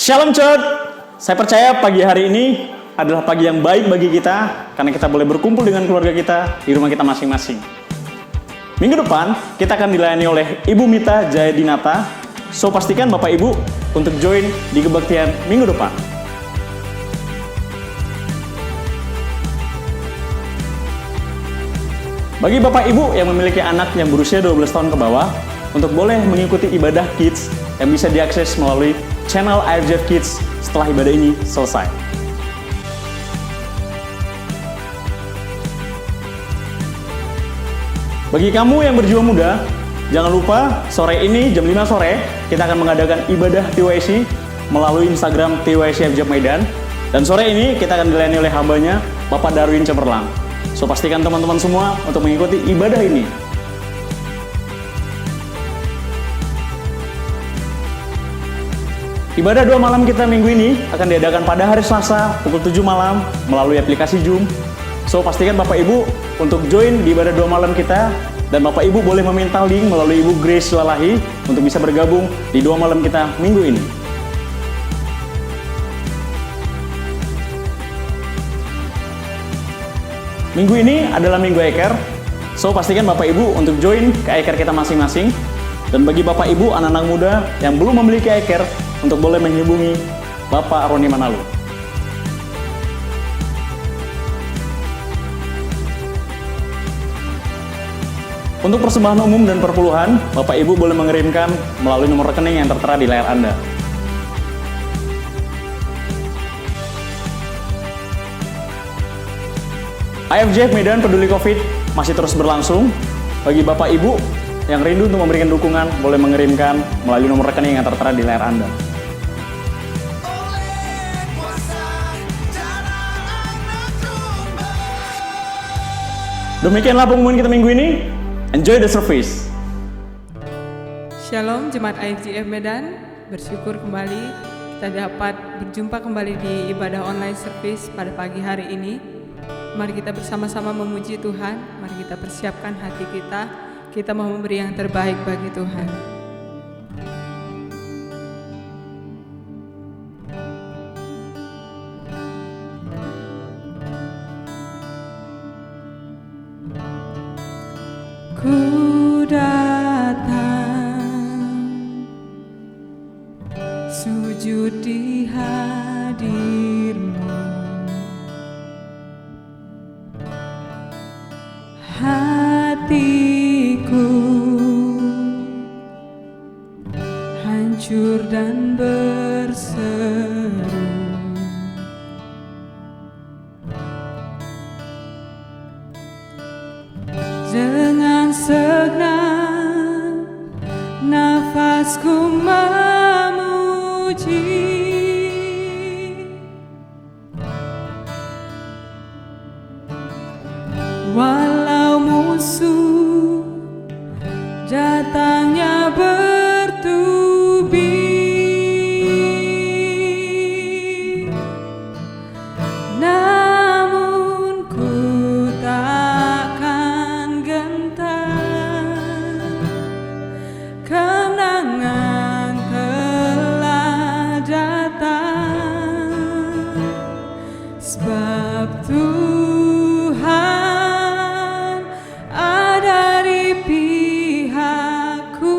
Shalom Church, saya percaya pagi hari ini adalah pagi yang baik bagi kita karena kita boleh berkumpul dengan keluarga kita di rumah kita masing-masing. Minggu depan kita akan dilayani oleh Ibu Mita Jayadinata, so pastikan Bapak Ibu untuk join di kebaktian minggu depan. Bagi Bapak Ibu yang memiliki anak yang berusia 12 tahun ke bawah, untuk boleh mengikuti ibadah Kids yang bisa diakses melalui channel IFJF Kids setelah ibadah ini selesai. Bagi kamu yang berjiwa muda, jangan lupa sore ini jam 5 sore kita akan mengadakan ibadah TYC melalui Instagram TYC FJF Medan. Dan sore ini kita akan dilayani oleh hambanya Bapak Darwin Cemerlang. So pastikan teman-teman semua untuk mengikuti ibadah ini. Ibadah 2 malam kita minggu ini akan diadakan pada hari Selasa pukul 7 malam melalui aplikasi Zoom. So pastikan Bapak Ibu untuk join di ibadah 2 malam kita, dan Bapak Ibu boleh meminta link melalui Ibu Grace Lalahi untuk bisa bergabung di 2 malam kita minggu ini. Minggu ini adalah Minggu Eker, so pastikan Bapak Ibu untuk join ke Eker kita masing-masing. Dan bagi Bapak Ibu anak-anak muda yang belum memiliki Eker, untuk boleh menghubungi Bapak Roni Manalu. Untuk persembahan umum dan perpuluhan, Bapak Ibu boleh mengirimkan melalui nomor rekening yang tertera di layar Anda. IFJF Medan Peduli Covid masih terus berlangsung. Bagi Bapak Ibu yang rindu untuk memberikan dukungan, boleh mengirimkan melalui nomor rekening yang tertera di layar Anda. Demikianlah pengumuman kita minggu ini. Enjoy the service. Shalom Jemaat IFJF Medan, bersyukur kembali kita dapat berjumpa kembali di ibadah online service pada pagi hari ini. Mari kita bersama-sama memuji Tuhan, mari kita persiapkan hati kita mau memberi yang terbaik bagi Tuhan. Ku datang sujud di hadir-Mu, hatiku hancur dan berseru. Dengan segenap nafasku memuji, walau musuh datangnya bertubi, namun ku takkan gentar. Kemenangan telah datang, sebab Tuhan ada di pihakku,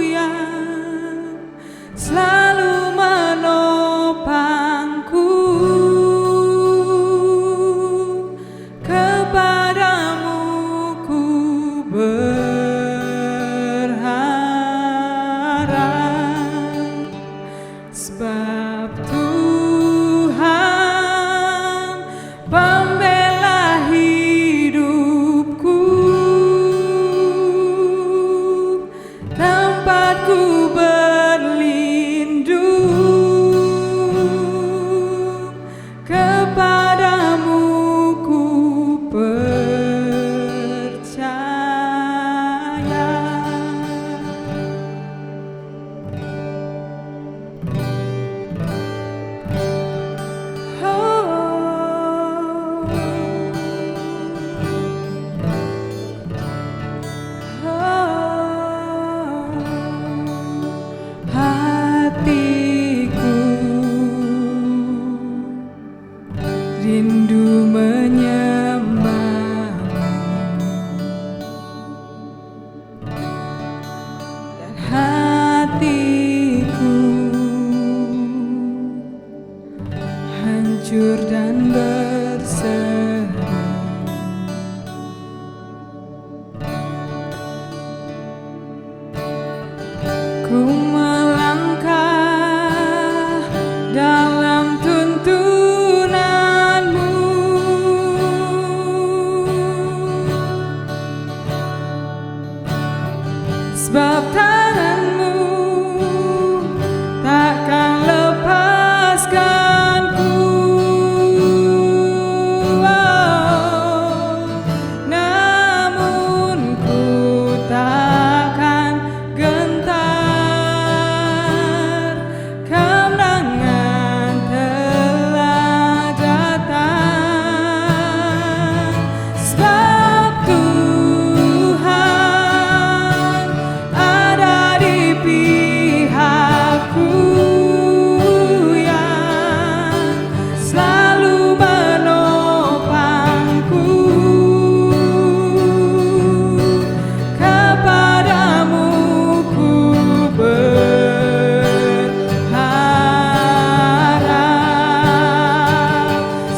yang selalu menopangku. Kepadamu ku berharap, sebab Tuhan pembela hidupku, tempatku berlindung. Kepadamu ku percaya. Hati jujur dan berseru. Ku melangkah dalam tuntunanmu, sebab tanganmu takkan lepaskanku. Namun ku takkan gentar, kemenangan telah datang. Sebab Tuhan ada di pihakku, yang selalu menopangku. Kepadamu ku berharap,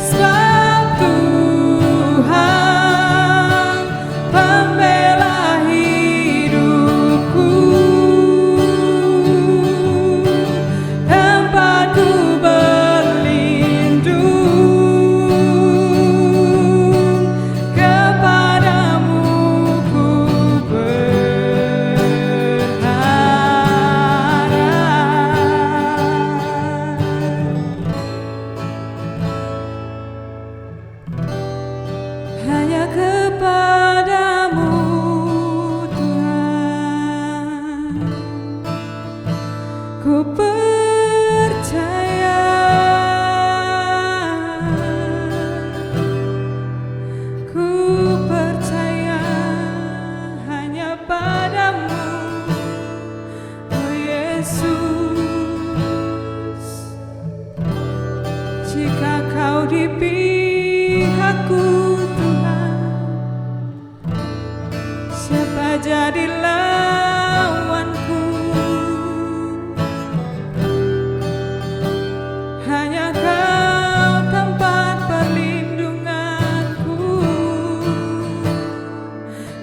sebab Tuhan pembela hidupku, tempatku berlindung. Kepadamu ku berharap, hanya kepadamu Tuhan ku percaya. Ku percaya hanya padamu, oh Yesus. Jika kau di pihakku Tuhan, siapa jadi lawanku? Hanya Kau tempat perlindunganku,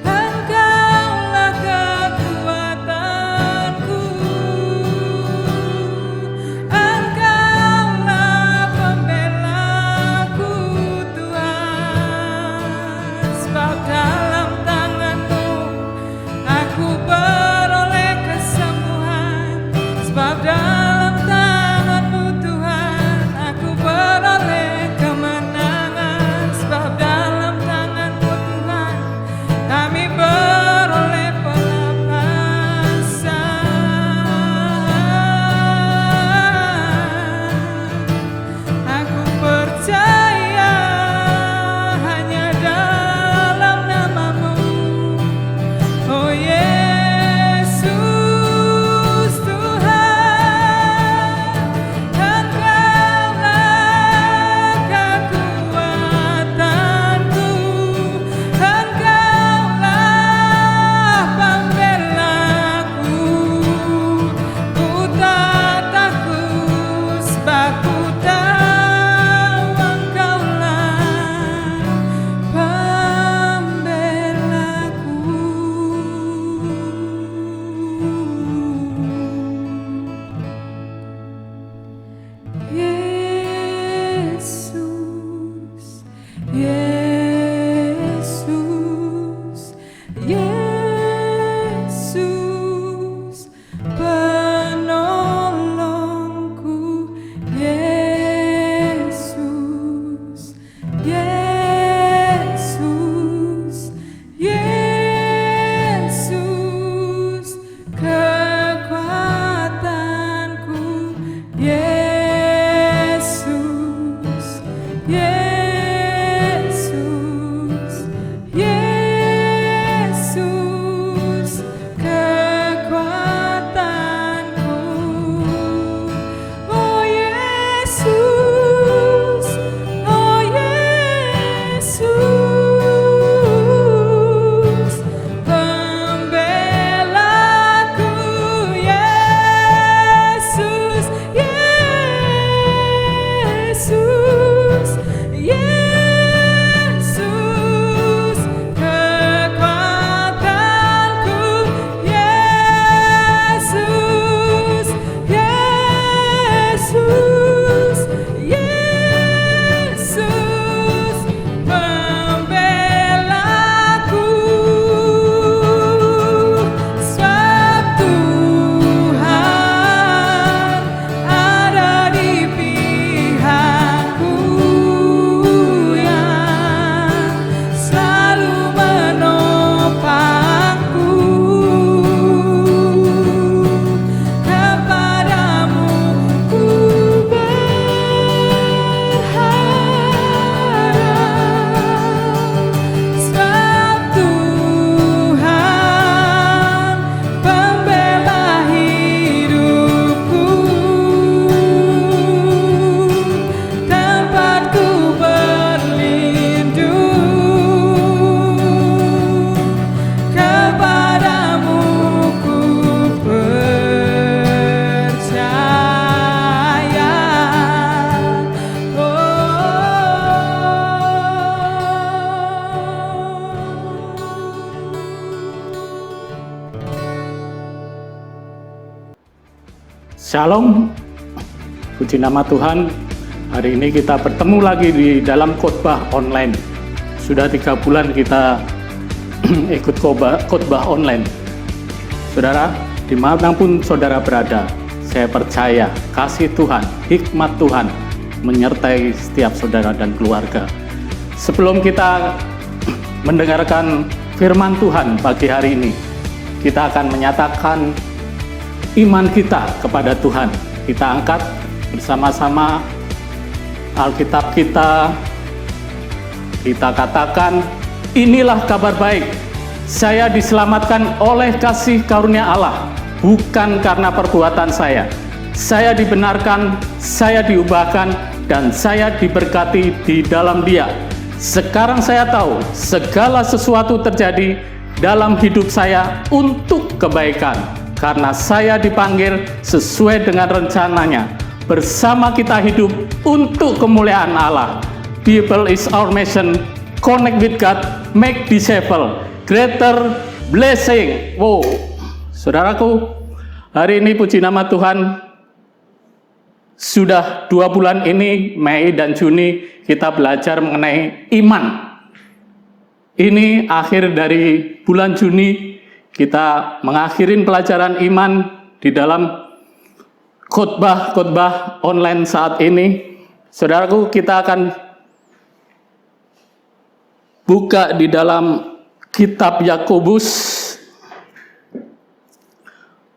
Engkaulah kekuatanku, Engkaulah pembelaku Tuhan. Shalom, puji nama Tuhan. Hari ini kita bertemu lagi di dalam khotbah online. Sudah 3 bulan kita ikut khotbah online. Saudara, dimanapun saudara berada, saya percaya kasih Tuhan, hikmat Tuhan menyertai setiap saudara dan keluarga. Sebelum kita mendengarkan firman Tuhan pagi hari ini, kita akan menyatakan iman kita kepada Tuhan. Kita angkat bersama-sama Alkitab kita. Kita katakan, inilah kabar baik. Saya diselamatkan oleh kasih karunia Allah, bukan karena perbuatan saya. Saya dibenarkan, saya diubahkan, dan saya diberkati di dalam Dia. Sekarang saya tahu segala sesuatu terjadi dalam hidup saya untuk kebaikan, karena saya dipanggil sesuai dengan rencananya. Bersama kita hidup untuk kemuliaan Allah. Bible is our mission. Connect with God, make disciple, greater blessing. Wow, saudaraku, hari ini puji nama Tuhan. Sudah 2 bulan ini, Mei dan Juni, kita belajar mengenai iman. Ini akhir dari bulan Juni. Kita mengakhiri pelajaran iman di dalam khotbah online saat ini. Saudaraku, kita akan buka di dalam kitab Yakobus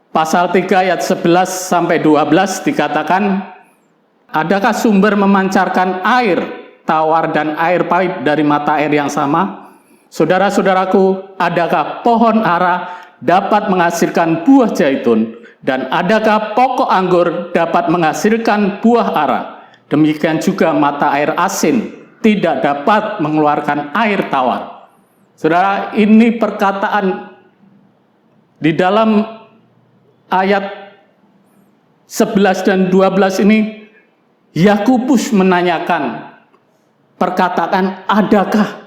pasal 3 ayat 11 sampai 12 dikatakan, adakah sumber memancarkan air tawar dan air pahit dari mata air yang sama? Saudara-saudaraku, adakah pohon ara dapat menghasilkan buah zaitun, dan adakah pokok anggur dapat menghasilkan buah ara? Demikian juga mata air asin tidak dapat mengeluarkan air tawar. Saudara, ini perkataan di dalam ayat 11 dan 12 ini, Yakobus menanyakan perkataan adakah.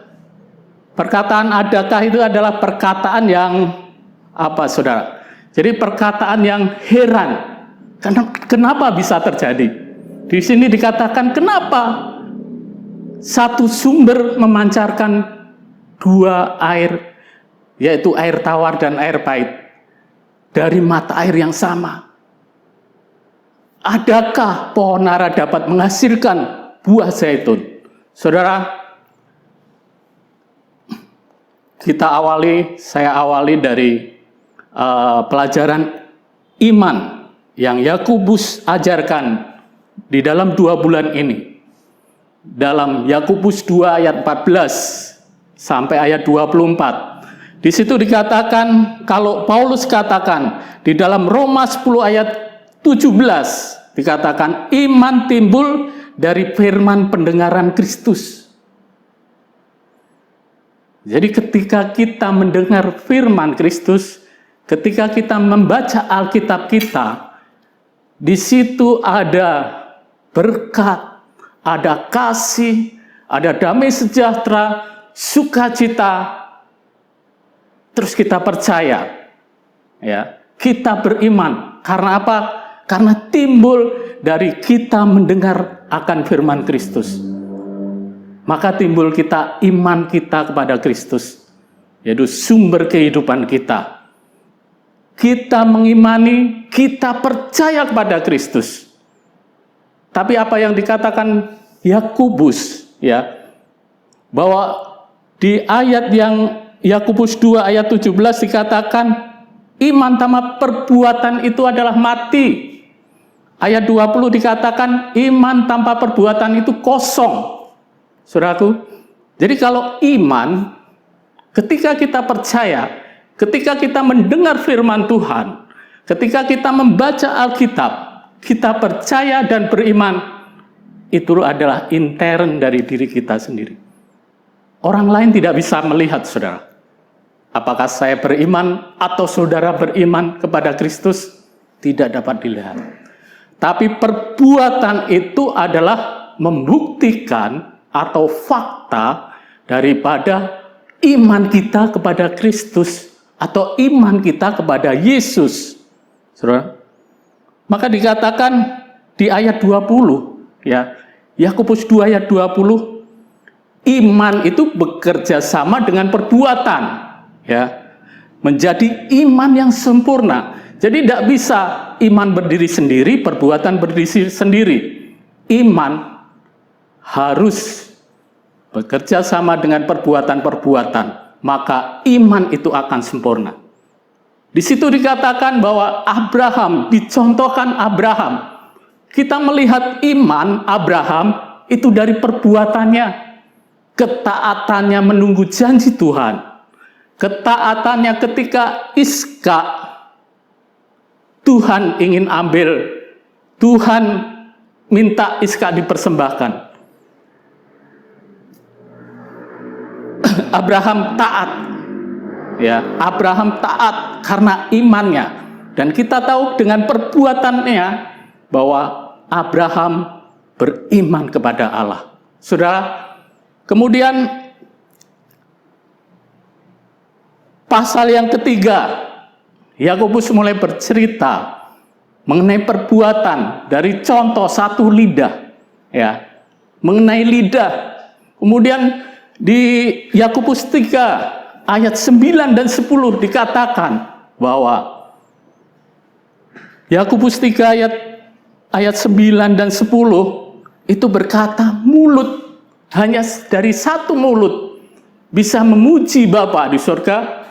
Perkataan adakah itu adalah perkataan yang apa, saudara? Jadi perkataan yang heran. Kenapa bisa terjadi? Di sini dikatakan kenapa satu sumber memancarkan 2 air, yaitu air tawar dan air pahit, dari mata air yang sama. Adakah pohon ara dapat menghasilkan buah zaitun? Saudara, saya awali dari pelajaran iman yang Yakobus ajarkan di dalam 2 bulan ini. Dalam Yakobus 2 ayat 14 sampai ayat 24. Di situ dikatakan, kalau Paulus katakan di dalam Roma 10 ayat 17 dikatakan iman timbul dari firman pendengaran Kristus. Jadi ketika kita mendengar firman Kristus, ketika kita membaca Alkitab kita, di situ ada berkat, ada kasih, ada damai sejahtera, sukacita. Terus kita percaya, ya, kita beriman. Karena apa? Karena timbul dari kita mendengar akan firman Kristus. Maka timbul iman kita kepada Kristus, yaitu sumber kehidupan kita. Kita mengimani, kita percaya kepada Kristus. Tapi apa yang dikatakan Yakobus, ya, bahwa di ayat yang Yakobus 2 ayat 17 dikatakan iman tanpa perbuatan itu adalah mati. Ayat 20 dikatakan iman tanpa perbuatan itu kosong. Saudaraku, jadi kalau iman, ketika kita percaya, ketika kita mendengar firman Tuhan, ketika kita membaca Alkitab, kita percaya dan beriman, itu adalah intern dari diri kita sendiri. Orang lain tidak bisa melihat, saudara. Apakah saya beriman atau saudara beriman kepada Kristus? Tidak dapat dilihat. Tapi perbuatan itu adalah membuktikan atau fakta daripada iman kita kepada Kristus atau iman kita kepada Yesus. Saudara, Maka dikatakan di ayat 20, ya, Yakobus 2 ayat 20, iman itu bekerja sama dengan perbuatan, ya, menjadi iman yang sempurna. Jadi tidak bisa iman berdiri sendiri, perbuatan berdiri sendiri. Iman harus bekerja sama dengan perbuatan-perbuatan, maka iman itu akan sempurna. Di situ dikatakan bahwa Abraham, dicontohkan Abraham. Kita melihat iman Abraham itu dari perbuatannya, ketaatannya menunggu janji Tuhan, ketaatannya ketika Iskak Tuhan ingin ambil, Tuhan minta Iskak dipersembahkan. Abraham taat. Ya, Abraham taat karena imannya, dan kita tahu dengan perbuatannya bahwa Abraham beriman kepada Allah. Saudara, kemudian pasal yang ketiga, Yakobus mulai bercerita mengenai perbuatan dari contoh satu lidah, ya, mengenai lidah. Kemudian di Yakobus 3 ayat 9 dan 10 dikatakan bahwa Yakobus 3 ayat 9 dan 10 itu berkata, mulut, hanya dari satu mulut bisa memuji Bapa di surga.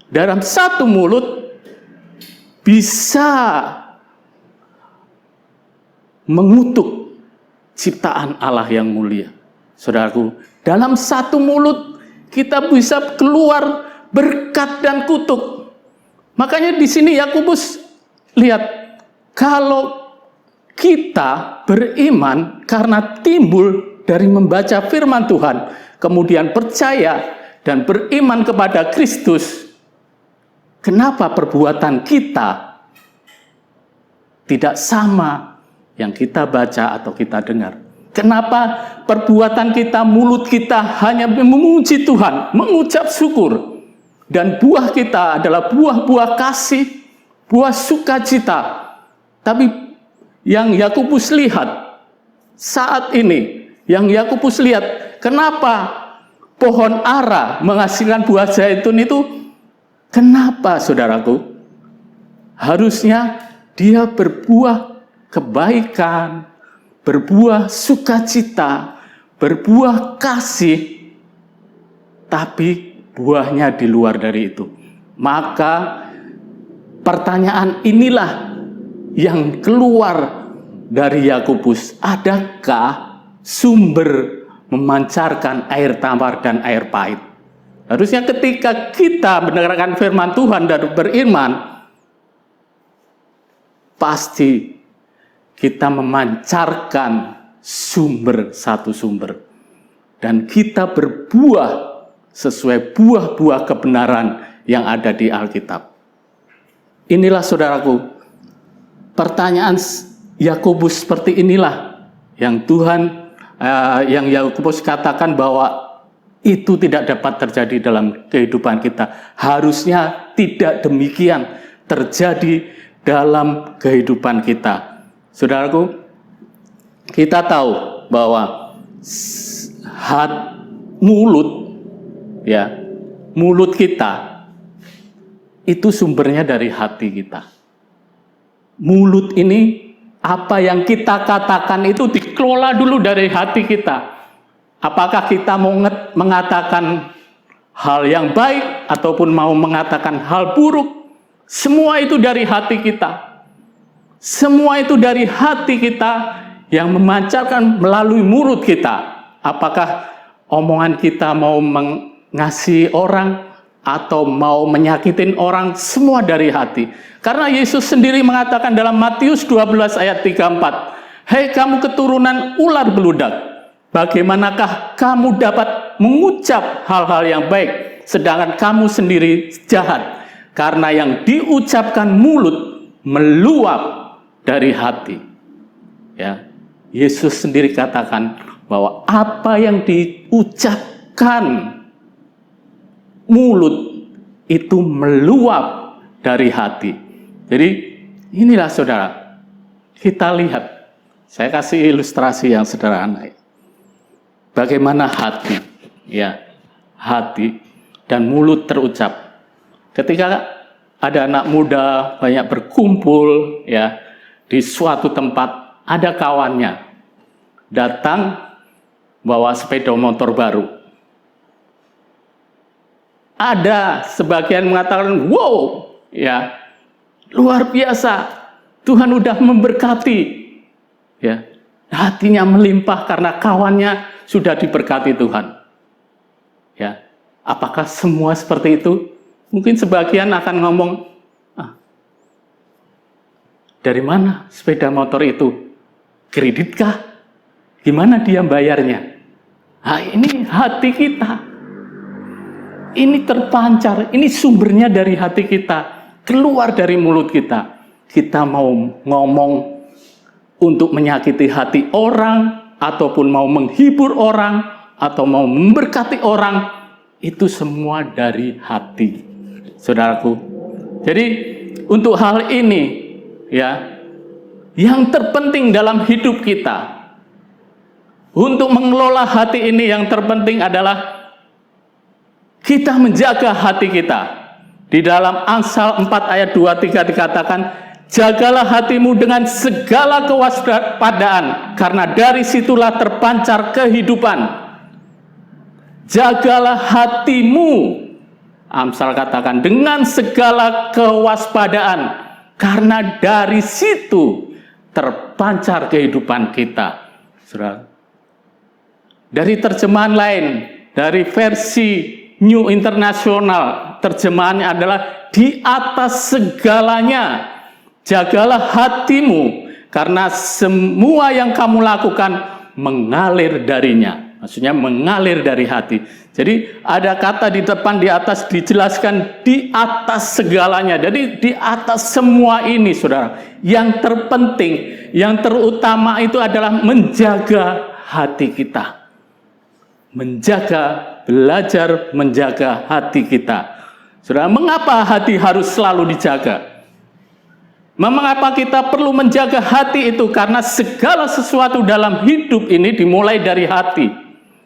Dalam satu mulut bisa mengutuk ciptaan Allah yang mulia. Saudaraku, dalam satu mulut kita bisa keluar berkat dan kutuk. Makanya di sini Yakobus lihat, kalau kita beriman karena timbul dari membaca firman Tuhan, kemudian percaya dan beriman kepada Kristus, kenapa perbuatan kita tidak sama yang kita baca atau kita dengar? Kenapa perbuatan kita, mulut kita hanya memuji Tuhan, mengucap syukur, dan buah kita adalah buah-buah kasih, buah sukacita. Tapi yang Yakobus lihat saat ini, yang Yakobus lihat, kenapa pohon ara menghasilkan buah zaitun itu? Kenapa, saudaraku? Harusnya dia berbuah kebaikan, berbuah sukacita, berbuah kasih, tapi buahnya di luar dari itu. Maka pertanyaan inilah yang keluar dari Yakobus. Adakah sumber memancarkan air tawar dan air pahit? Harusnya ketika kita mendengarkan firman Tuhan dan beriman, pasti kita memancarkan satu sumber. Dan kita berbuah sesuai buah-buah kebenaran yang ada di Alkitab. Inilah, saudaraku, pertanyaan Yakobus seperti inilah yang Tuhan, yang Yakobus katakan bahwa itu tidak dapat terjadi dalam kehidupan kita. Harusnya tidak demikian terjadi dalam kehidupan kita. Saudaraku, kita tahu bahwa mulut kita itu sumbernya dari hati kita. Mulut ini, apa yang kita katakan itu dikelola dulu dari hati kita. Apakah kita mau mengatakan hal yang baik ataupun mau mengatakan hal buruk, semua itu dari hati kita. Semua itu dari hati kita yang memancarkan melalui mulut kita. Apakah omongan kita mau mengasihi orang atau mau menyakitin orang, semua dari hati. Karena Yesus sendiri mengatakan dalam Matius 12 ayat 34, "Hei kamu keturunan ular beludak, bagaimanakah kamu dapat mengucap hal-hal yang baik, sedangkan kamu sendiri jahat? Karena yang diucapkan mulut meluap dari hati." Ya, Yesus sendiri katakan bahwa apa yang diucapkan mulut itu meluap dari hati. Jadi inilah, saudara, kita lihat, saya kasih ilustrasi yang sederhana. Bagaimana hati, ya, hati dan mulut terucap. Ketika ada anak muda banyak berkumpul, ya, di suatu tempat, ada kawannya datang bawa sepeda motor baru. Ada sebagian mengatakan, wow, ya, luar biasa. Tuhan udah memberkati, ya, hatinya melimpah karena kawannya sudah diberkati Tuhan. Ya, apakah semua seperti itu? Mungkin sebagian akan ngomong, dari mana sepeda motor itu? Kreditkah? Gimana dia bayarnya? Nah, ini hati kita. Ini terpancar, ini sumbernya dari hati kita, keluar dari mulut kita. Kita mau ngomong untuk menyakiti hati orang, ataupun mau menghibur orang, atau mau memberkati orang, itu semua dari hati, saudaraku. Jadi untuk hal ini, ya, yang terpenting dalam hidup kita, untuk mengelola hati ini yang terpenting adalah kita menjaga hati kita. Di dalam Amsal 4 ayat 23 dikatakan, jagalah hatimu dengan segala kewaspadaan, karena dari situlah terpancar kehidupan. Jagalah hatimu, Amsal katakan, dengan segala kewaspadaan, karena dari situ terpancar kehidupan kita. Saudara. Dari terjemahan lain, dari versi New International, terjemahannya adalah di atas segalanya. Jagalah hatimu, karena semua yang kamu lakukan mengalir darinya. Maksudnya mengalir dari hati. Jadi ada kata di depan, di atas, dijelaskan di atas segalanya. Jadi di atas semua ini, saudara. Yang terpenting, yang terutama itu adalah menjaga hati kita. Belajar menjaga hati kita. Saudara, mengapa hati harus selalu dijaga? Mengapa kita perlu menjaga hati itu? Karena segala sesuatu dalam hidup ini dimulai dari hati.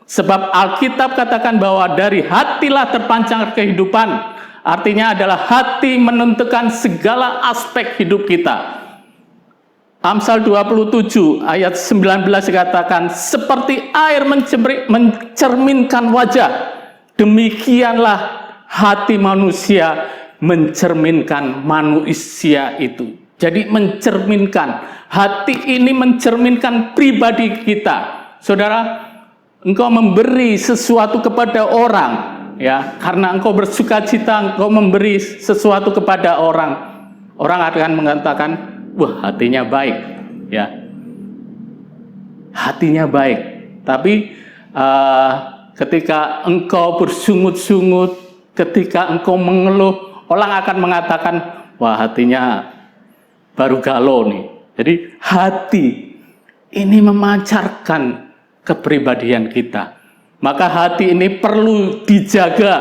Sebab Alkitab katakan bahwa dari hatilah terpancar kehidupan. Artinya adalah hati menentukan segala aspek hidup kita. Amsal 27 ayat 19 dikatakan, seperti air mencerminkan wajah, demikianlah hati manusia mencerminkan manusia itu. Jadi mencerminkan, hati ini mencerminkan pribadi kita. Saudara, engkau memberi sesuatu kepada orang, ya, karena engkau bersukacita, engkau memberi sesuatu kepada orang. Orang akan mengatakan, wah, hatinya baik, ya, hatinya baik. Tapi ketika engkau bersungut-sungut, ketika engkau mengeluh, orang akan mengatakan, wah, hatinya baru galau nih. Jadi hati ini memancarkan kepribadian kita. Maka hati ini perlu dijaga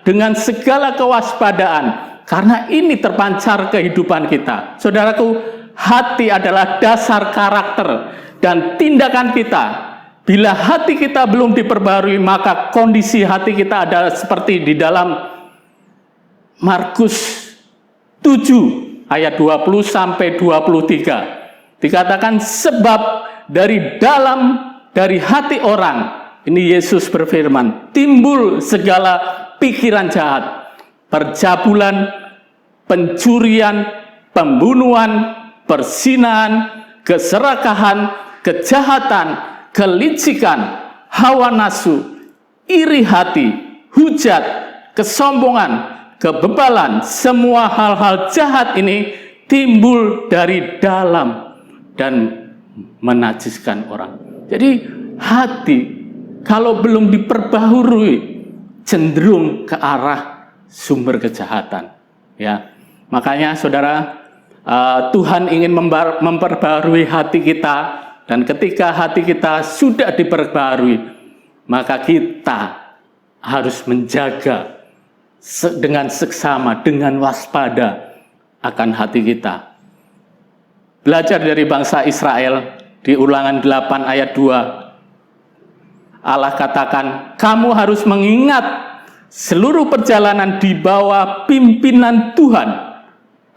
dengan segala kewaspadaan, karena ini terpancar kehidupan kita. Saudaraku, hati adalah dasar karakter dan tindakan kita. Bila hati kita belum diperbarui, maka kondisi hati kita adalah seperti di dalam Markus 7 ayat 20 sampai 23. Dikatakan, sebab dari hati orang, ini Yesus berfirman, timbul segala pikiran jahat, percabulan, pencurian, pembunuhan, perzinahan, keserakahan, kejahatan, kelicikan, hawa nafsu, iri hati, hujat, kesombongan, kebebalan. Semua hal-hal jahat ini timbul dari dalam dan menajiskan orang. Jadi hati kalau belum diperbaharui cenderung ke arah sumber kejahatan, ya. Makanya saudara, Tuhan ingin memperbaharui hati kita, dan ketika hati kita sudah diperbaharui, maka kita harus menjaga dengan seksama, dengan waspada akan hati kita. belajar dari bangsa Israel di Ulangan 8 ayat 2. Allah katakan, kamu harus mengingat seluruh perjalanan di bawah pimpinan Tuhan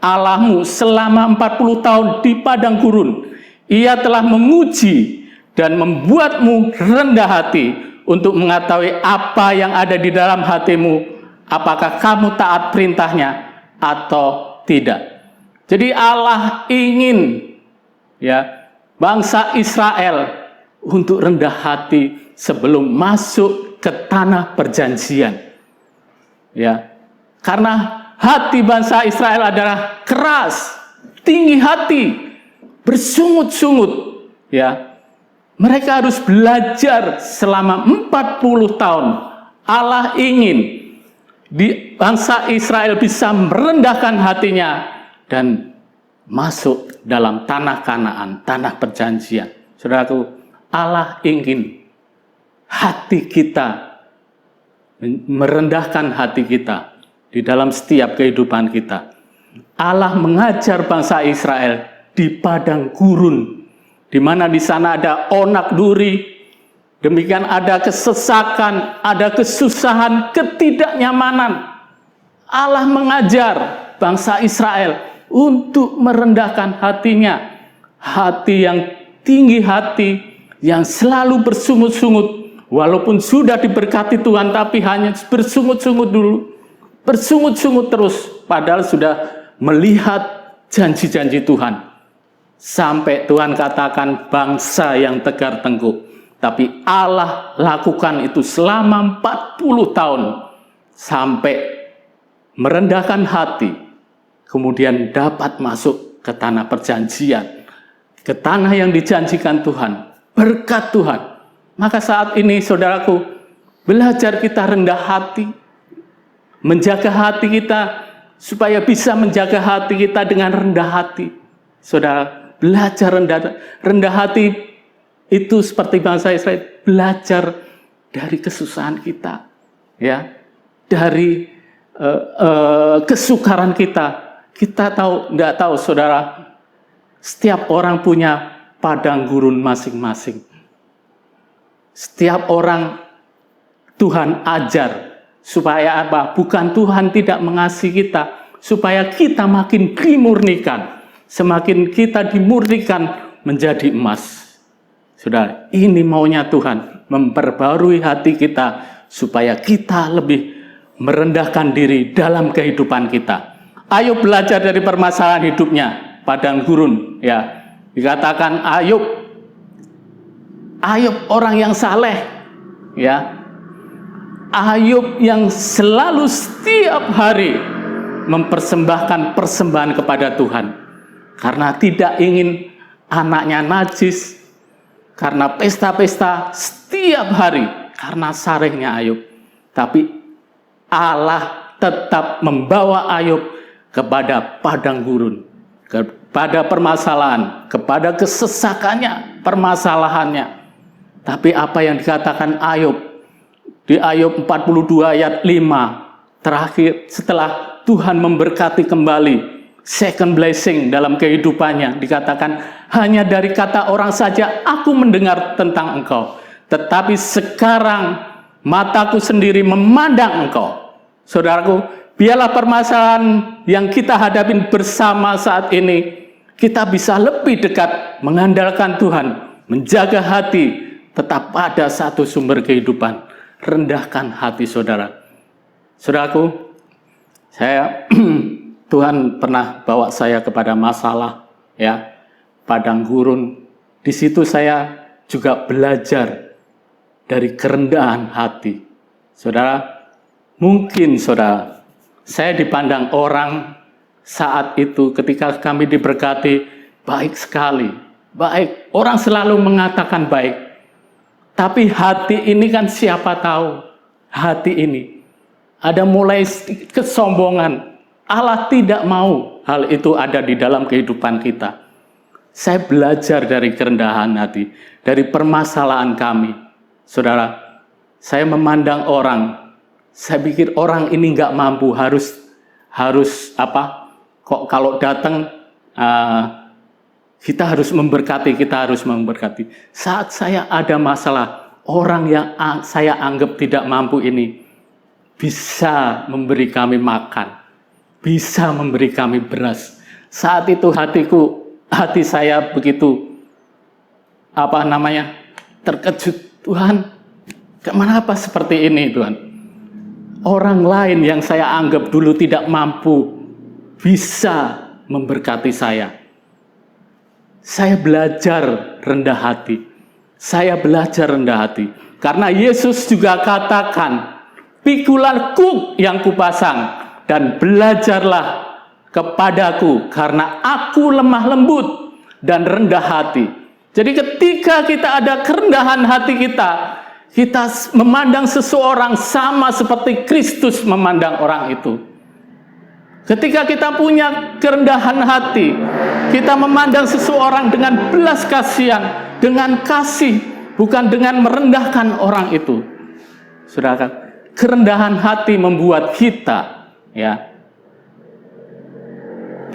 Allahmu selama 40 tahun di padang gurun. Ia telah menguji dan membuatmu rendah hati untuk mengetahui apa yang ada di dalam hatimu, apakah kamu taat perintahnya atau tidak. Jadi Allah ingin bangsa Israel untuk rendah hati sebelum masuk ke tanah perjanjian. Karena hati bangsa Israel adalah keras, tinggi hati, bersungut-sungut. Mereka harus belajar selama 40 tahun. Allah ingin di bangsa Israel bisa merendahkan hatinya dan masuk dalam tanah Kanaan, tanah perjanjian. Saudaraku, Allah ingin hati kita, merendahkan hati kita di dalam setiap kehidupan kita. Allah mengajar bangsa Israel di padang gurun, di mana di sana ada onak duri, demikian ada kesesakan, ada kesusahan, ketidaknyamanan. Allah mengajar bangsa Israel untuk merendahkan hatinya, hati yang tinggi hati, yang selalu bersungut-sungut, walaupun sudah diberkati Tuhan, tapi hanya bersungut-sungut dulu, bersungut-sungut terus, padahal sudah melihat janji-janji Tuhan. Sampai Tuhan katakan bangsa yang tegar tengkuk, tapi Allah lakukan itu selama 40 tahun, sampai merendahkan hati, kemudian dapat masuk ke tanah perjanjian, ke tanah yang dijanjikan Tuhan, berkat Tuhan. Maka saat ini saudaraku, belajar kita rendah hati, menjaga hati kita, supaya bisa menjaga hati kita dengan rendah hati. Saudara, belajar rendah hati itu seperti bangsa Israel, belajar dari kesusahan kita, dari kesukaran kita. Kita tidak tahu saudara, setiap orang punya padang gurun masing-masing. Setiap orang Tuhan ajar supaya apa? Bukan Tuhan tidak mengasihi kita, supaya kita makin dimurnikan. Semakin kita dimurnikan menjadi emas. Saudara, ini maunya Tuhan, memperbarui hati kita supaya kita lebih merendahkan diri dalam kehidupan kita. Ayub belajar dari permasalahan hidupnya, padang gurun, Dikatakan Ayub orang yang saleh, Ayub yang selalu setiap hari mempersembahkan persembahan kepada Tuhan, karena tidak ingin anaknya najis, karena pesta-pesta setiap hari, karena sarehnya Ayub. Tapi Allah tetap membawa Ayub kepada padang gurun, kepada permasalahan, kepada kesesakannya, permasalahannya. Tapi apa yang dikatakan Ayub di Ayub 42 ayat 5 terakhir, setelah Tuhan memberkati kembali, second blessing dalam kehidupannya, dikatakan, hanya dari kata orang saja aku mendengar tentang engkau, tetapi sekarang mataku sendiri memandang engkau. Saudaraku, biarlah permasalahan yang kita hadapin bersama saat ini, kita bisa lebih dekat mengandalkan Tuhan, menjaga hati tetap pada satu sumber kehidupan. Rendahkan hati saudara. Saudaraku, Tuhan pernah bawa saya kepada masalah, padang gurun. Di situ saya juga belajar dari kerendahan hati. Saudara, mungkin saudara, saya dipandang orang saat itu ketika kami diberkati baik sekali, baik. Orang selalu mengatakan baik. Tapi hati ini kan siapa tahu, hati ini ada mulai kesombongan. Allah tidak mau hal itu ada di dalam kehidupan kita. Saya belajar dari kerendahan hati, dari permasalahan kami. Saudara, saya memandang orang, saya pikir orang ini nggak mampu, harus apa? Kok kalau datang Kita harus memberkati. Saat saya ada masalah, orang yang saya anggap tidak mampu ini bisa memberi kami makan, bisa memberi kami beras. Saat itu hati saya begitu terkejut. Tuhan, kenapa seperti ini Tuhan? Orang lain yang saya anggap dulu tidak mampu bisa memberkati saya. Saya belajar rendah hati. Karena Yesus juga katakan, pikulah kuk yang kupasang dan belajarlah kepadaku karena aku lemah lembut dan rendah hati. Jadi ketika kita ada kerendahan hati kita memandang seseorang sama seperti Kristus memandang orang itu. Ketika kita punya kerendahan hati, kita memandang seseorang dengan belas kasihan, dengan kasih, bukan dengan merendahkan orang itu. Saudara, kerendahan hati membuat kita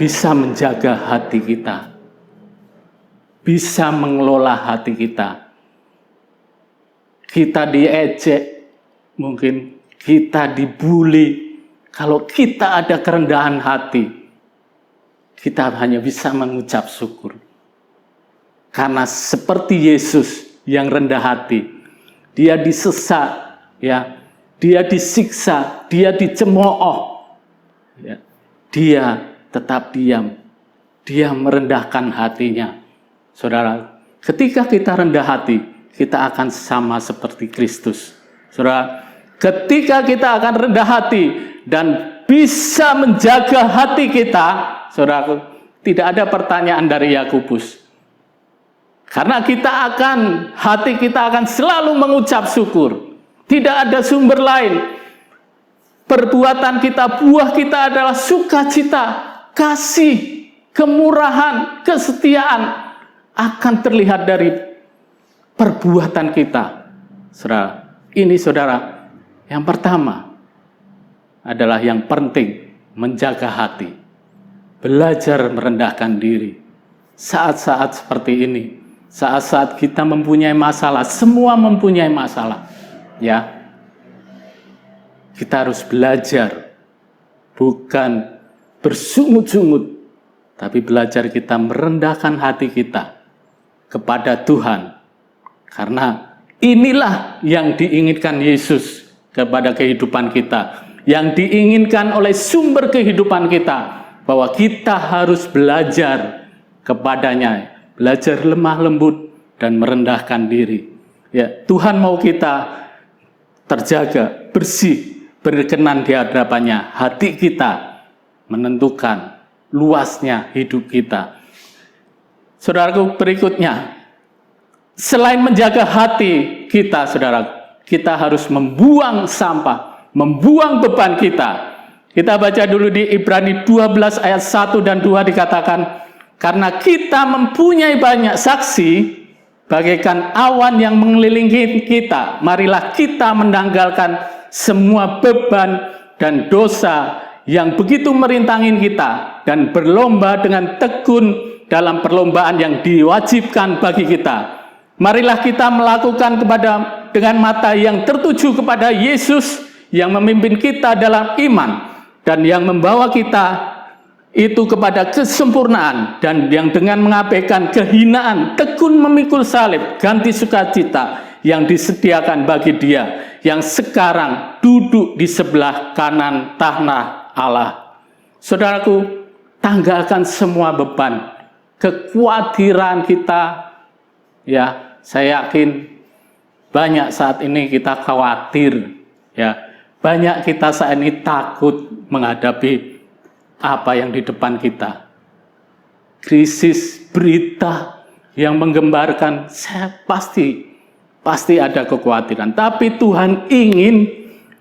bisa menjaga hati kita, bisa mengelola hati kita. Kita diejek, mungkin kita dibully. Kalau kita ada kerendahan hati, kita hanya bisa mengucap syukur. Karena seperti Yesus yang rendah hati, dia disesat, dia disiksa, dia dicemooh, dia tetap diam, dia merendahkan hatinya. Saudara, ketika kita rendah hati, kita akan sama seperti Kristus. Saudara, ketika kita akan rendah hati dan bisa menjaga hati kita, saudaraku, tidak ada pertanyaan dari Yakobus. Karena hati kita akan selalu mengucap syukur. Tidak ada sumber lain. Perbuatan kita, buah kita adalah sukacita, kasih, kemurahan, kesetiaan akan terlihat dari perbuatan kita. Saudara, ini saudara, yang pertama adalah yang penting, menjaga hati. Belajar merendahkan diri. Saat-saat seperti ini, saat-saat kita mempunyai masalah, semua mempunyai masalah. Kita harus belajar, bukan bersungut-sungut, tapi belajar kita merendahkan hati kita kepada Tuhan. Karena inilah yang diinginkan Yesus kepada kehidupan kita, yang diinginkan oleh sumber kehidupan kita, bahwa kita harus belajar kepadanya, belajar lemah lembut dan merendahkan diri. Tuhan mau kita terjaga, bersih, berkenan di hadapannya. Hati kita menentukan luasnya hidup kita. Saudaraku, berikutnya, selain menjaga hati kita, saudara, kita harus membuang sampah, membuang beban kita. Kita baca dulu di Ibrani 12 ayat 1 dan 2 dikatakan, karena kita mempunyai banyak saksi, bagaikan awan yang mengelilingi kita, marilah kita menanggalkan semua beban dan dosa yang begitu merintangin kita, dan berlomba dengan tekun dalam perlombaan yang diwajibkan bagi kita. Marilah kita melakukan dengan mata yang tertuju kepada Yesus yang memimpin kita dalam iman dan yang membawa kita itu kepada kesempurnaan, dan yang dengan mengabaikan kehinaan tekun memikul salib, ganti sukacita yang disediakan bagi Dia yang sekarang duduk di sebelah kanan tahta Allah. Saudaraku, tanggalkan semua beban, kekhawatiran kita. Saya yakin banyak saat ini kita khawatir, banyak kita saat ini takut menghadapi apa yang di depan kita. Krisis, berita yang menggembarkan, pasti ada kekhawatiran. Tapi Tuhan ingin,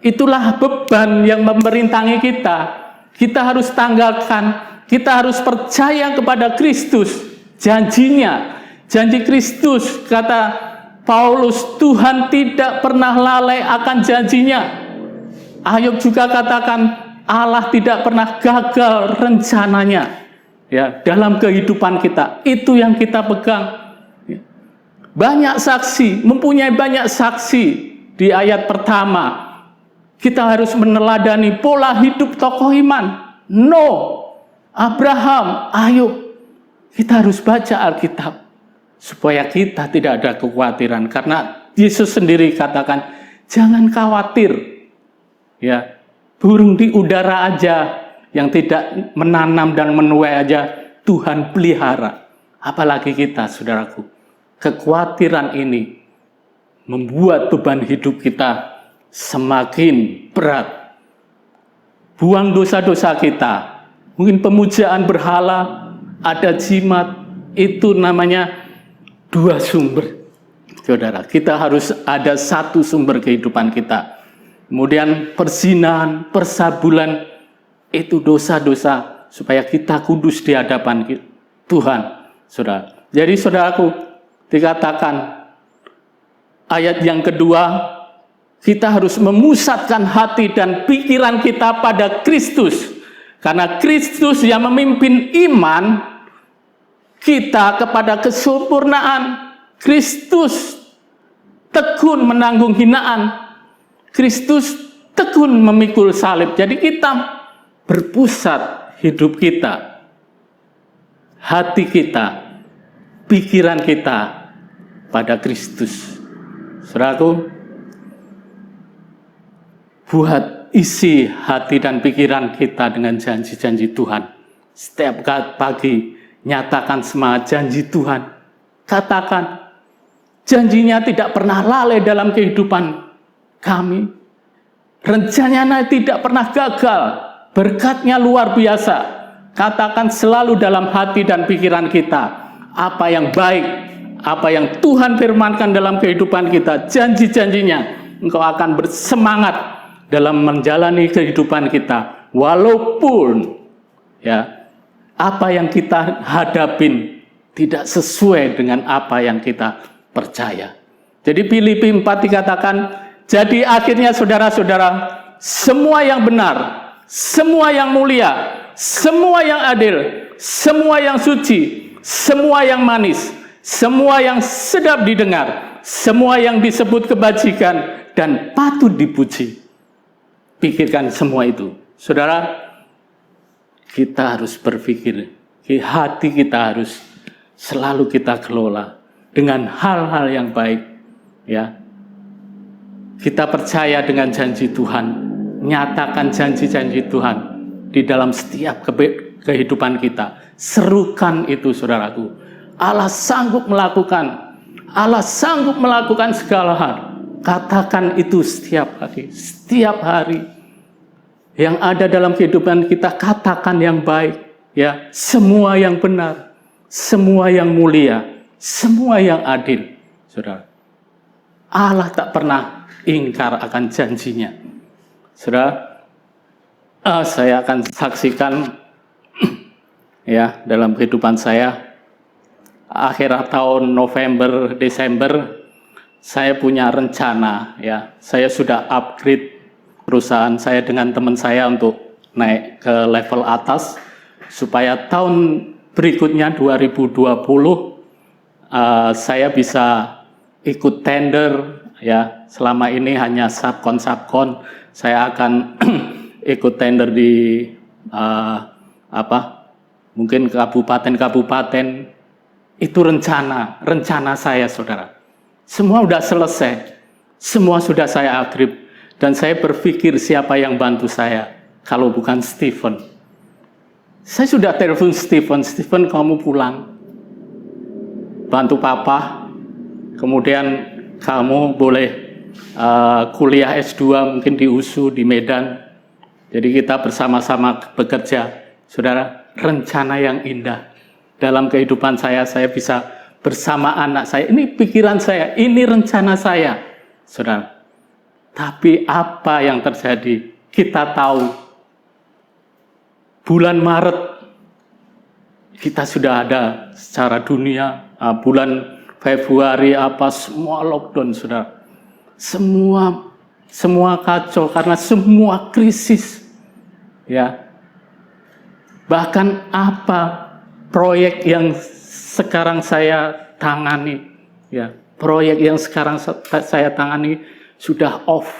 itulah beban yang memerintangi kita. Kita harus tanggalkan, kita harus percaya kepada Kristus. Janji Kristus, kata Paulus, Tuhan tidak pernah lalai akan janjinya. Ayub juga katakan, Allah tidak pernah gagal rencananya. ya, dalam kehidupan kita. Itu yang kita pegang. Banyak saksi, mempunyai banyak saksi di ayat pertama. Kita harus meneladani pola hidup tokoh iman. Abraham, ayo. Kita harus baca Alkitab supaya kita tidak ada kekhawatiran. Karena Yesus sendiri katakan, jangan khawatir. Ya, burung di udara aja yang tidak menanam dan menuai aja Tuhan pelihara. Apalagi kita, saudaraku. Kekhawatiran ini membuat beban hidup kita semakin berat. Buang dosa-dosa kita. Mungkin pemujaan berhala, ada jimat, itu namanya dua sumber. Saudara, kita harus ada satu sumber kehidupan kita. Kemudian perzinahan, persabulan, itu dosa-dosa supaya kita kudus di hadapan Tuhan. Saudara. Jadi saudaraku, dikatakan ayat yang kedua, kita harus memusatkan hati dan pikiran kita pada Kristus. Karena Kristus yang memimpin iman kita kepada kesempurnaan. Kristus tekun menanggung hinaan. Kristus tekun memikul salib. Jadi kita berpusat hidup kita, hati kita, pikiran kita pada Kristus. Saudaraku, buat isi hati dan pikiran kita dengan janji-janji Tuhan. Setiap pagi nyatakan semangat janji Tuhan. Katakan, janjinya tidak pernah lalai dalam kehidupan kami. Rencananya tidak pernah gagal. Berkatnya luar biasa. Katakan selalu dalam hati dan pikiran kita. Apa yang baik, apa yang Tuhan firmankan dalam kehidupan kita. Janji-janjinya, engkau akan bersemangat dalam menjalani kehidupan kita. Walaupun ya, apa yang kita hadapin tidak sesuai dengan apa yang kita percaya. Jadi Filipi 4 dikatakan, jadi akhirnya saudara-saudara, semua yang benar, semua yang mulia, semua yang adil, semua yang suci, semua yang manis, semua yang sedap didengar, semua yang disebut kebajikan dan patut dipuji. Pikirkan semua itu. Saudara, kita harus berpikir, hati kita harus selalu kita kelola dengan hal-hal yang baik. Ya, kita percaya dengan janji Tuhan. Nyatakan janji-janji Tuhan di dalam setiap kehidupan kita. Serukan itu, saudaraku. Allah sanggup melakukan. Allah sanggup melakukan segala hal. Katakan itu setiap hari. Setiap hari. Yang ada dalam kehidupan kita, katakan yang baik. Ya, semua yang benar. Semua yang mulia. Semua yang adil. Saudara. Allah tak pernah ingkar akan janjinya. Saudara, saya akan saksikan ya dalam kehidupan saya akhir tahun November, Desember saya punya rencana ya. Saya sudah upgrade perusahaan saya dengan teman saya untuk naik ke level atas supaya tahun berikutnya 2020 saya bisa ikut tender ya. Selama ini hanya subkon. Saya akan ikut tender di mungkin kabupaten-kabupaten. Itu rencana saya, saudara. Semua sudah selesai, semua sudah saya upgrade, dan saya berpikir siapa yang bantu saya kalau bukan Stephen. Saya sudah telepon Stephen kamu pulang, bantu papa, kemudian kamu boleh kuliah S2 mungkin di USU, di Medan. Jadi kita bersama-sama bekerja. Saudara, rencana yang indah. Dalam kehidupan saya bisa bersama anak saya. Ini pikiran saya, ini rencana saya. Saudara. Tapi apa yang terjadi? Kita tahu. Bulan Maret, kita sudah ada secara dunia. Bulan Februari semua lockdown, saudara. Semua kacau karena semua krisis. Ya. Bahkan proyek yang sekarang saya tangani, ya, proyek yang sekarang saya tangani sudah off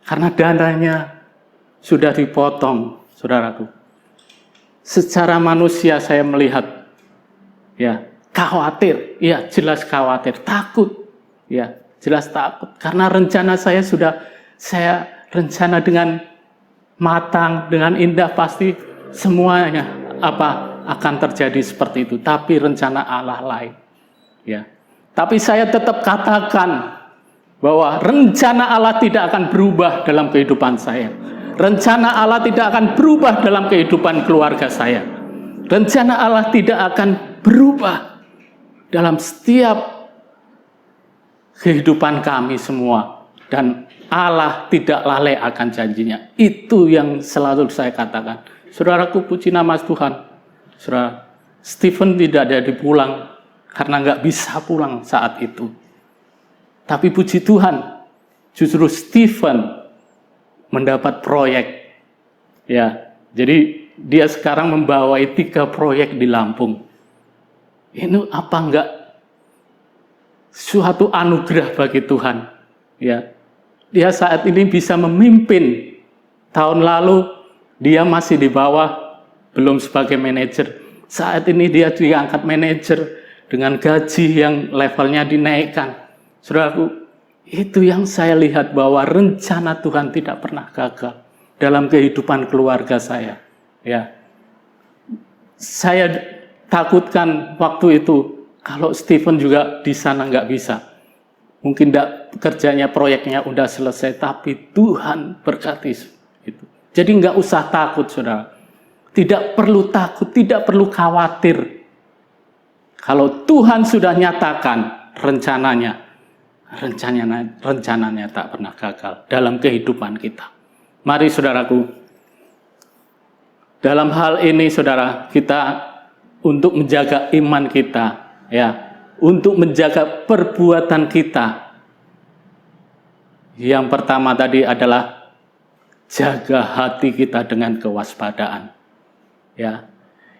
karena dananya sudah dipotong, saudaraku. Secara manusia saya melihat, ya, khawatir, ya, jelas khawatir, takut, ya, jelas takut karena rencana saya sudah saya rencana dengan matang, dengan indah, pasti semuanya akan terjadi seperti itu, tapi rencana Allah lain, ya. Tapi saya tetap katakan bahwa rencana Allah tidak akan berubah dalam kehidupan saya. Rencana Allah tidak akan berubah dalam kehidupan keluarga saya. Rencana Allah tidak akan berubah dalam setiap kehidupan kami semua, dan Allah tidak lalai akan janjinya. Itu yang selalu saya katakan. Saudaraku, puji nama Tuhan. Saudara, Stephen tidak jadi pulang karena nggak bisa pulang saat itu. Tapi puji Tuhan, justru Stephen mendapat proyek. Ya, jadi dia sekarang membawai 3 proyek di Lampung. Ini apa enggak suatu anugerah bagi Tuhan? Ya, dia saat ini bisa memimpin. Tahun lalu dia masih di bawah, belum sebagai manajer. Saat ini dia diangkat manajer dengan gaji yang levelnya dinaikkan. Saudaraku, itu yang saya lihat bahwa rencana Tuhan tidak pernah gagal dalam kehidupan keluarga saya. Ya, saya takutkan waktu itu kalau Stephen juga di sana nggak bisa. Mungkin kerjanya, proyeknya udah selesai, tapi Tuhan berkati itu. Jadi nggak usah takut, saudara. Tidak perlu takut, tidak perlu khawatir. Kalau Tuhan sudah nyatakan rencananya tak pernah gagal dalam kehidupan kita. Mari saudaraku, dalam hal ini saudara, kita untuk menjaga iman kita, ya, untuk menjaga perbuatan kita. Yang pertama tadi adalah jaga hati kita dengan kewaspadaan. Ya.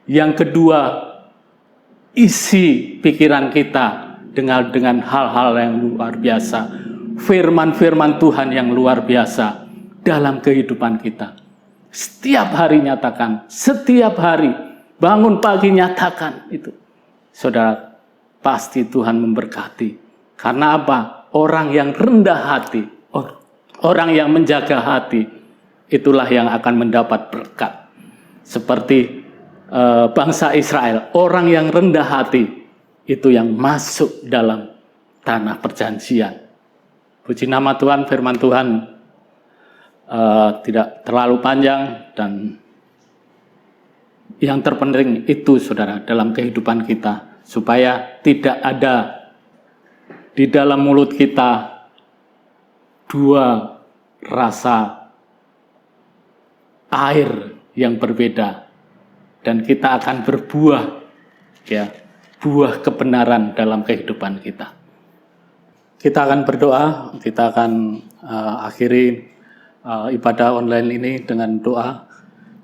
Yang kedua, isi pikiran kita dengan hal-hal yang luar biasa, firman-firman Tuhan yang luar biasa dalam kehidupan kita. Setiap hari nyatakan, setiap hari bangun pagi nyatakan itu. Saudara, pasti Tuhan memberkati. Karena apa? Orang yang rendah hati, orang yang menjaga hati, itulah yang akan mendapat berkat. Seperti bangsa Israel, orang yang rendah hati itu yang masuk dalam tanah perjanjian. Puji nama Tuhan, firman Tuhan tidak terlalu panjang, dan yang terpenting itu saudara dalam kehidupan kita, supaya tidak ada di dalam mulut kita 2 rasa air yang berbeda, dan kita akan berbuah, ya, buah kebenaran dalam kehidupan kita. Kita akan berdoa, kita akan akhiri ibadah online ini dengan doa.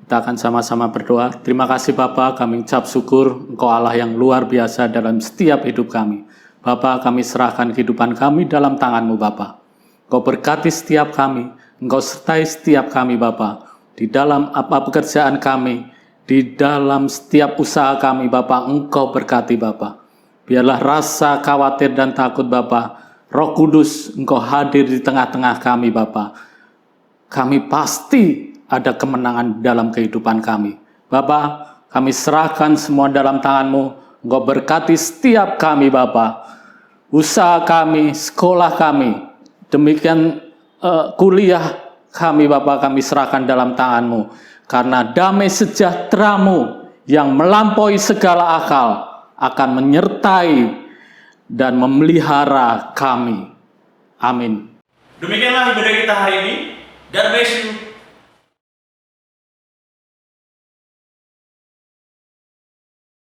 Kita akan sama-sama berdoa. Terima kasih Bapa, kami ucap syukur Engkau Allah yang luar biasa dalam setiap hidup kami. Bapa, kami serahkan kehidupan kami dalam tangan-Mu Bapa. Engkau berkati setiap kami, Engkau sertai setiap kami Bapa. Di dalam apa pekerjaan kami, di dalam setiap usaha kami Bapa, Engkau berkati Bapa. Biarlah rasa khawatir dan takut Bapa, Roh Kudus Engkau hadir di tengah-tengah kami Bapa. Kami pasti ada kemenangan dalam kehidupan kami. Bapa, kami serahkan semua dalam tangan-Mu. Engkau berkati setiap kami Bapa. Usaha kami, sekolah kami, demikian kuliah kami Bapa, kami serahkan dalam tangan-Mu. Karena damai sejahtera-Mu yang melampaui segala akal akan menyertai dan memelihara kami. Amin. Demikianlah ibadah kita hari ini. God bless you.